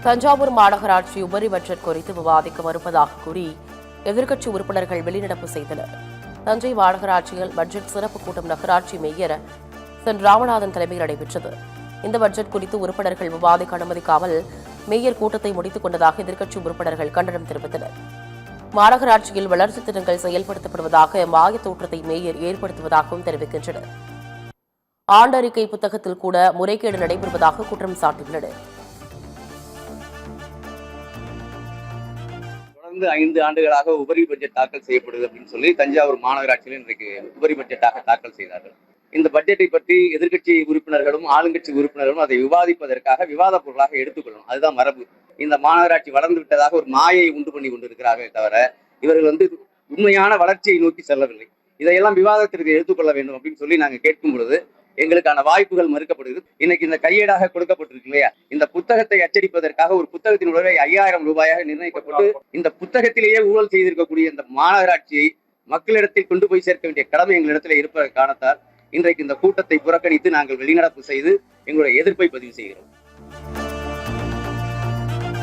தஞ்சாவூர் மாநகராட்சி உபரி பட்ஜெட் குறித்து விவாதிக்க மறுப்பதாக கூறி எதிர்க்கட்சி உறுப்பினர்கள் வெளிநடப்பு செய்தனர். தஞ்சை மாநகராட்சியில் பட்ஜெட் சிறப்பு கூட்டம் நகராட்சி மேயர் சென் ராமநாதன் தலைமையில் நடைபெற்றது. இந்த பட்ஜெட் குறித்து உறுப்பினர்கள் விவாதிக்க அனுமதிக்காமல் மேயர் கூட்டத்தை முடித்துக் கொண்டதாக எதிர்க்கட்சி உறுப்பினர்கள் கண்டனம் தெரிவித்தனர். மாநகராட்சியில் வளர்ச்சித் திட்டங்கள் செயல்படுத்தப்படுவதாக மாய தோற்றத்தை மேயர் ஏற்படுத்துவதாகவும் தெரிவிக்கின்றனர். ஆண்டறிக்கை புத்தகத்தில் கூட முறைகேடு நடைபெறுவதாக குற்றம் சாட்டியுள்ளனர். தொடர்ந்து 5 ஆண்டுகளாக உபரி பட்ஜெட் தாக்கல் செய்யப்படுது அப்படின்னு சொல்லி தஞ்சாவூர் மாநகராட்சியில் இன்றைக்கு உபரி பட்ஜெட்டாக தாக்கல் செய்தார்கள். இந்த பட்ஜெட்டை பற்றி எதிர்க்கட்சி உறுப்பினர்களும் ஆளுங்கட்சி உறுப்பினர்களும் அதை விவாதிப்பதற்காக விவாத பொருளாக எடுத்துக்கொள்ளணும். அதுதான் மரபு. இந்த மாநகராட்சி வளர்ந்து விட்டதாக ஒரு மாயை உண்டு பண்ணி கொண்டிருக்கிறார்கள் தவிர இவர்கள் உண்மையான வளர்ச்சியை நோக்கி செல்லவில்லை. இதையெல்லாம் விவாதத்திற்கு எடுத்துக்கொள்ள வேண்டும் அப்படின்னு சொல்லி நாங்கள் கேட்கும் பொழுது எங்களுக்கான வாய்ப்புகள் மறுக்கப்படுகிறது. இன்னைக்கு இந்த கையேடாக கொடுக்கப்பட்டிருக்கு இல்லையா, இந்த புத்தகத்தை அச்சடிப்பதற்காக ஒரு புத்தகத்தின் விலை 5000 ரூபாயாக நிர்ணயிக்கப்பட்டு இந்த புத்தகத்திலேயே ஊழல் செய்திருக்கக்கூடிய இந்த மாநகராட்சியை மக்களிடத்தில் கொண்டு போய் சேர்க்க வேண்டிய கடமை எங்களிடத்தில் இருப்பதை காரணத்தால் இன்றைக்கு இந்த கூட்டத்தை புறக்கணித்து நாங்கள் வெளிநடப்பு செய்து எங்களுடைய எதிர்ப்பை பதிவு செய்கிறோம்.